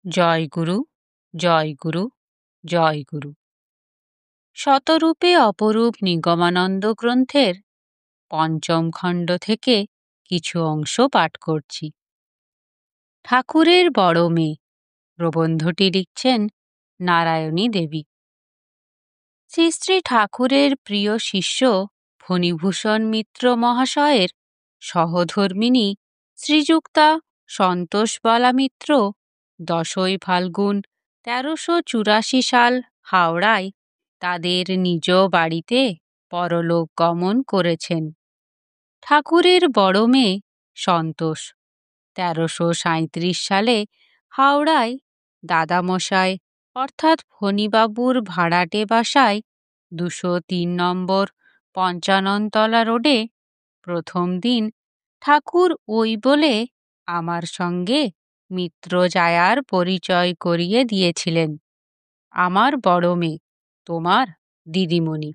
জয় গুরু, জয় গুরু, জয় গুরু। শতরূপে অপরূপ নিগমানন্দ গ্রন্থের পঞ্চম খণ্ড থেকে কিছু অংশ পাঠ করছি। ঠাকুরের বড় মেয়ে প্রবন্ধটি লিখছেন নারায়ণী দেবী। শ্রী শ্রী ঠাকুরের প্রিয় শিষ্য ফণীভূষণ মিত্র মহাশয়ের সহধর্মিণী শ্রীযুক্তা সন্তোষবালা মিত্র 10ই ফাল্গুন 1384 সাল হাওড়ায় তাদের নিজ বাড়িতে পরলোক গমন করেছেন। ঠাকুরের বড় মেয়ে সন্তোষ 1337 সালে হাওড়ায় দাদামশাই অর্থাৎ ফণীবাবুর ভাড়াটে বাসায় 203 নম্বর পঞ্চাননতলা রোডে প্রথম দিন ঠাকুর ওই বলে আমার সঙ্গে মিত্রজায়ার পরিচয় করিয়ে দিয়েছিলেন। আমার বড় মেয়ে, তোমার দিদিমণি।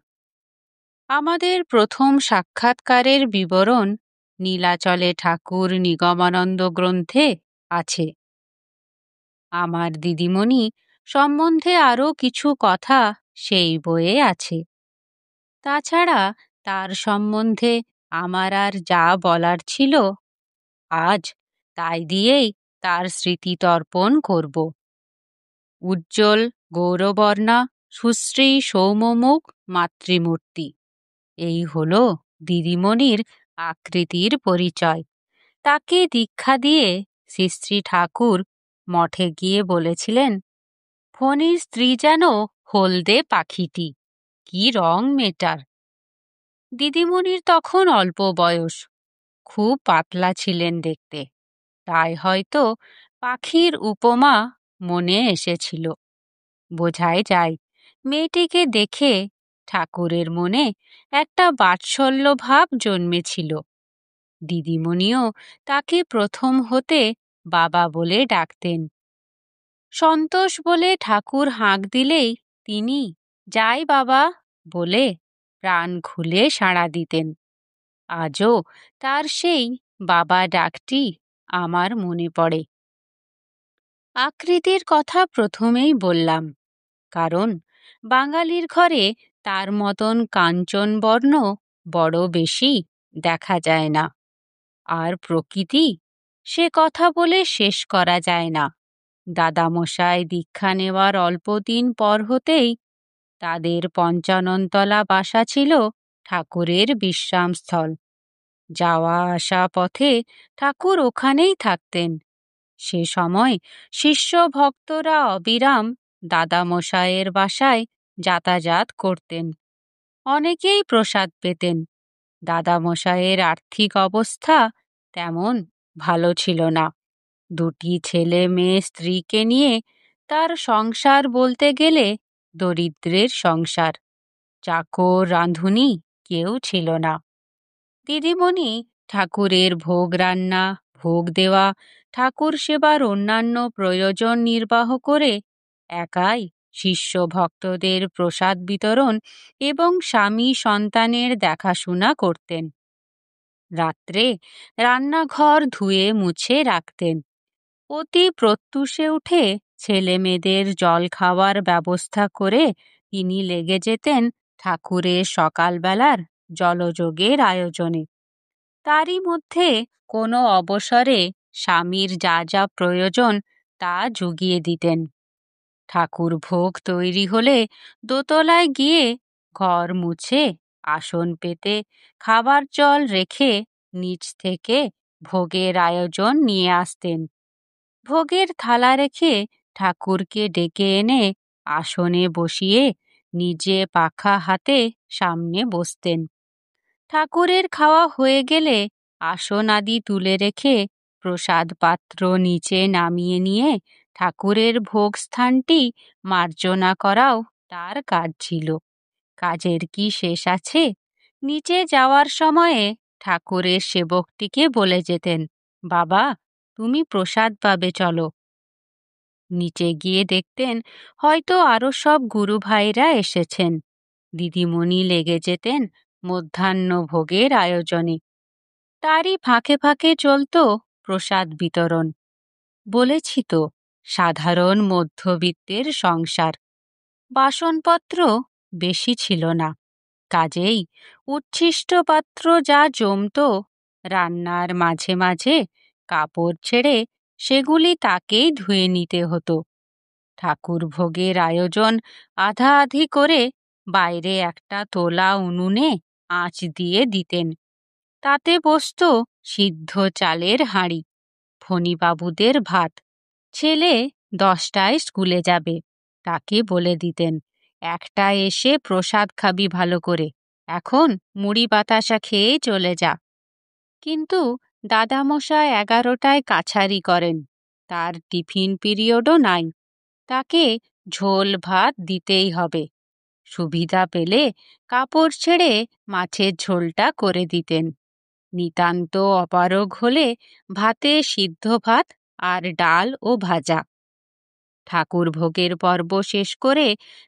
আমাদের প্রথম সাক্ষাৎকারের বিবরণ নীলাচলে ঠাকুর নিগমানন্দ গ্রন্থে আছে। আমার দিদিমণি সম্বন্ধে আরও কিছু কথা সেই বইয়ে আছে। তাছাড়া তার সম্বন্ধে আমার আর যা বলার ছিল আজ তাই দিয়েই তার স্মৃতি তর্পণ করব। উজ্জ্বল গৌরবর্ণা সুশ্রী সৌম্যমুখ মাতৃমূর্তি, এই হলো দিদিমণির আকৃতির পরিচয়। তাকে দীক্ষা দিয়ে শ্রী শ্রী ঠাকুর মঠে গিয়ে বলেছিলেন, ফণীর স্ত্রী যেন হলদে পাখিটি, কি রং মেটার। দিদিমণির তখন অল্প বয়স, খুব পাতলা ছিলেন দেখতে, তাই হয়তো পাখির উপমা মনে এসেছিল। বোঝাই যায় মেয়েটিকে দেখে ঠাকুরের মনে একটা বাৎসল্য ভাব জন্মেছিল। দিদিমণিও তাকে প্রথম হতে বাবা বলে ডাকতেন। সন্তোষ বলে ঠাকুর হাঁক দিলেই তিনি যাই বাবা বলে প্রাণ খুলে সাড়া দিতেন। আজও তার সেই বাবা ডাকটি আমার মনে পড়ে। আকৃতির কথা প্রথমেই বললাম, কারণ বাঙালির ঘরে তার মতন কাঞ্চন বর্ণ বড় বেশি দেখা যায় না। আর প্রকৃতি, সে কথা বলে শেষ করা যায় না। দাদামশাই দীক্ষা নেওয়ার অল্প দিন পর হতেই তাদের পঞ্চাননতলা বাসা ছিল ঠাকুরের বিশ্রামস্থল। যাওয়া আসা পথে ঠাকুর ওখানেই থাকতেন। সে সময় শিষ্য ভক্তরা অবিরাম দাদামশায়ের বাসায় যাতায়াত করতেন। অনেকেই প্রসাদ পেতেন। দাদামশায়ের আর্থিক অবস্থা তেমন ভালো ছিল না। 2টি ছেলে মেয়ে স্ত্রীকে নিয়ে তার সংসার বলতে গেলে দরিদ্রের সংসার। চাকর রাঁধুনি কেউ ছিল না। দিদিমণি ঠাকুরের ভোগ রান্না, ভোগ দেওয়া, ঠাকুর সেবার অন্যান্য প্রয়োজন নির্বাহ করে একাই শিষ্য ভক্তদের প্রসাদ বিতরণ এবং স্বামী সন্তানের দেখাশোনা করতেন। রাত্রে রান্নাঘর ধুয়ে মুছে রাখতেন। অতি প্রত্যুষে উঠে ছেলে মেয়েদের জল খাওয়ার ব্যবস্থা করে তিনি লেগে যেতেন ঠাকুরের সকালবেলার জলযোগের আয়োজনে। তারই মধ্যে কোনো অবসরে স্বামীর যা যা প্রয়োজন তা জুগিয়ে দিতেন। ঠাকুর ভোগ তৈরি হলে দোতলায় গিয়ে ঘর মুছে আসন পেতে খাবার জল রেখে নিচ থেকে ভোগের আয়োজন নিয়ে আসতেন। ভোগের থালা রেখে ঠাকুরকে ডেকে এনে আসনে বসিয়ে নিজে পাখা হাতে সামনে বসতেন। ঠাকুরের খাওয়া হয়ে গেলে আসন আদি তুলে রেখে প্রসাদ পাত্র নিচে নামিয়ে নিয়ে ঠাকুরের ভোগ স্থানটি মার্জনা করাও তার কাজ ছিল। কাজের কি শেষ আছে? নিচে যাওয়ার সময়ে ঠাকুরের সেবকটিকে বলে যেতেন, বাবা তুমি প্রসাদ পাবে, চলো। নিচে গিয়ে দেখতেন হয়তো আরো সব গুরু ভাইরা এসেছেন। দিদিমণি লেগে যেতেন মধ্যাহ্ন ভোগের আয়োজনে। তারই ফাঁকে ফাঁকে চলত প্রসাদ বিতরণ। বলেছি তো, সাধারণ মধ্যবিত্তের সংসার। বাসনপত্র বেশি ছিল না, কাজেই উচ্ছিষ্ট পাত্র যা জমতো, রান্নার মাঝে মাঝে কাপড় ছেড়ে সেগুলি তাকেই ধুয়ে নিতে হতো। ঠাকুর ভোগের আয়োজন আধা আধি করে বাইরে একটা তোলা উনুনে আঁচ দিয়ে দিতেন। তাতে বসতো সিদ্ধ চালের হাঁড়ি, ফণিবাবুদের ভাত। ছেলে 10টায় স্কুলে যাবে, তাকে বলে দিতেন, 1টায় এসে প্রসাদ খাবি ভালো করে, এখন মুড়ি বাতাসা খেয়েই চলে যা। কিন্তু দাদামশাই 11টায় কাছারি করেন, তার টিফিন পিরিয়ডও নাই, তাকে ঝোল ভাত দিতেই হবে। সুবিধা পেলে কাপড় ছেড়ে মাছের ঝোলটা করে দিতেন। নিতান্ত অপারগ হলে ভাতে সিদ্ধ ভাত আর ডাল ও ভাজা। ঠাকুর ভোগের পর্ব শেষ করে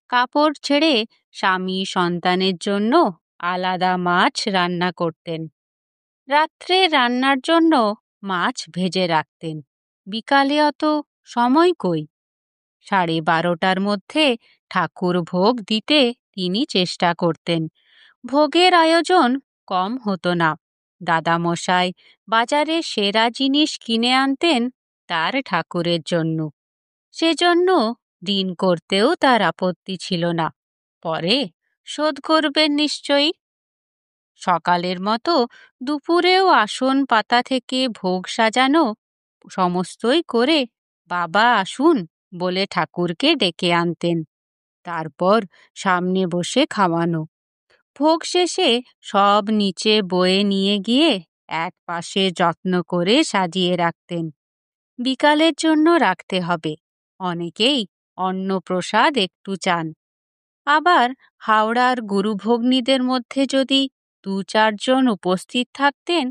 কাপড় ছেড়ে স্বামী সন্তানের জন্য আলাদা মাছ রান্না করতেন। রাত্রে রান্নার জন্য মাছ ভেজে রাখতেন। বিকালে অত সময় কই? 12:30টার মধ্যে ঠাকুর ভোগ দিতে তিনি চেষ্টা করতেন। ভোগের আয়োজন কম হতো না। দাদামশাই বাজারে সেরা জিনিস কিনে আনতেন তার ঠাকুরের জন্য। সেজন্য দিন করতেও তার আপত্তি ছিল না, পরে শোধ করবেন নিশ্চয়ই। সকালের মতো দুপুরেও আসন পাতা থেকে ভোগ সাজানো সমস্তই করে বাবা আসুন বলে ঠাকুরকে ডেকে আনতেন। তারপর সামনে বসে খাওয়ানো। ভোগ শেষে সব নিচে বয়ে নিয়ে গিয়ে এক পাশে যত্ন করে সাজিয়ে রাখতেন। বিকালের জন্য রাখতে হবে, অনেকেই অন্নপ্রসাদ একটু চান। আবার হাওড়ার গুরুভগ্নীদের মধ্যে যদি 2-4 জন উপস্থিত থাকতেন,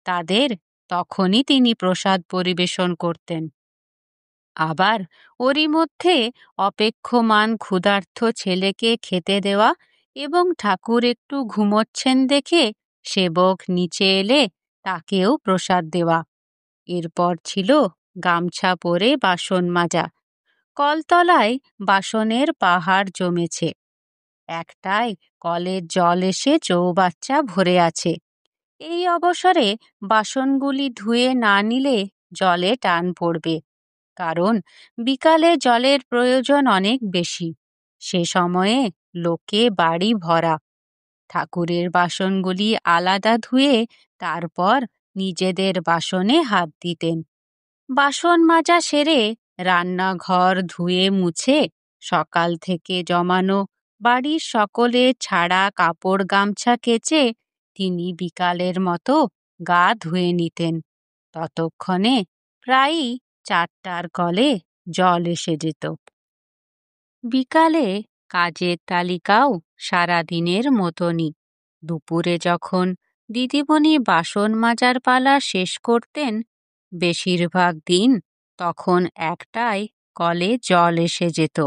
তাদের তখনই তিনি প্রসাদ পরিবেশন করতেন। আবার ওরই মধ্যে অপেক্ষমান ক্ষুধার্ত ছেলেকে খেতে দেওয়া এবং ঠাকুর একটু ঘুমোচ্ছেন দেখে সেবক নিচে এলে তাকেও প্রসাদ দেওয়া। এরপর ছিল গামছা পরে বাসন মাজা। কলতলায় বাসনের পাহাড় জমেছে। একটায় কলের জল এসে চৌবাচ্চা ভরে আছে। এই অবসরে বাসনগুলি ধুয়ে না নিলে জলে টান পড়বে, কারণ বিকালে জলের প্রয়োজন অনেক বেশি। সে সময়ে লোকে বাড়ি ভরা। ঠাকুরের বাসনগুলি আলাদা ধুয়ে তারপর নিজেদের বাসনে হাত দিতেন। বাসন মাজা সেরে রান্নাঘর ধুয়ে মুছে সকাল থেকে জমানো বাড়ির সকলে ছাড়া কাপড় গামছা কেচে তিনি বিকালের মতো গা ধুয়ে নিতেন। ততক্ষণে প্রায়ই 4টার কলে জল এসে যেত। বিকালে কাজের তালিকাও সারাদিনের মতনই। দুপুরে যখন দিদিমণি বাসন মাজার পালা শেষ করতেন, বেশিরভাগ দিন তখন 1টায় কলে জল এসে যেত।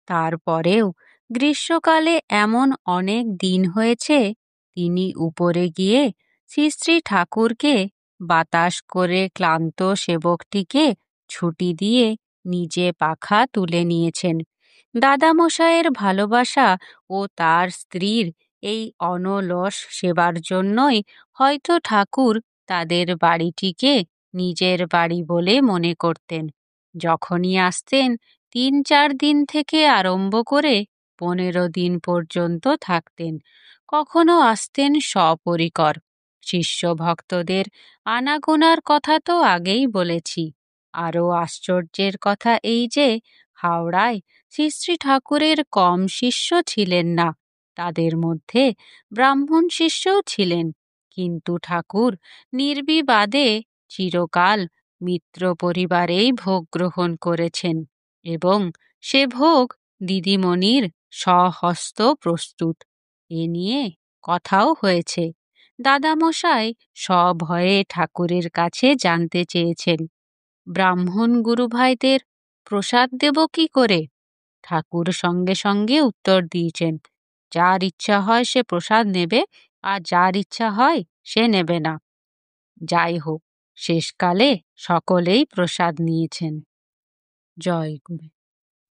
তারপরেও গ্রীষ্মকালে এমন অনেক দিন হয়েছে তিনি উপরে গিয়ে শ্রী শ্রী ঠাকুরকে বাতাস করে ক্লান্ত সেবকটিকে ছুটি দিয়ে নিজে পাখা তুলে নিয়েছেন। দাদামশায়ের ভালোবাসা ও তার স্ত্রীর এই অনলস সেবার জন্যই হয়তো ঠাকুর তাদের বাড়িটিকে নিজের বাড়ি বলে মনে করতেন। যখনই আসতেন 3-4 দিন থেকে আরম্ভ করে 15 দিন পর্যন্ত থাকতেন। কখনো আসতেন সপরিকর। শিষ্য ভক্তদের আনাগোনার কথা তো আগেই বলেছি। আরও আশ্চর্যের কথা এই যে হাওড়ায় শ্রী শ্রী ঠাকুরের কম শিষ্য ছিলেন না, তাদের মধ্যে ব্রাহ্মণ শিষ্যও ছিলেন। কিন্তু ঠাকুর নির্বিবাদে চিরকাল মিত্র পরিবারেই ভোগ গ্রহণ করেছেন এবং সে ভোগ দিদিমণির স্বহস্ত প্রস্তুত। এ নিয়ে কথাও হয়েছে। দাদামশাই সভয়ে ঠাকুরের কাছে জানতে চেয়েছেন, ব্রাহ্মণ গুরুভাইদের প্রসাদ দেব কি করে? ঠাকুর সঙ্গে সঙ্গে উত্তর দিয়েছেন, যার ইচ্ছা হয় সে প্রসাদ নেবে, আর যার ইচ্ছা হয় সে নেবে না। যাই হোক, শেষকালে সকলেই প্রসাদ নিয়েছেন। জয় গুরু।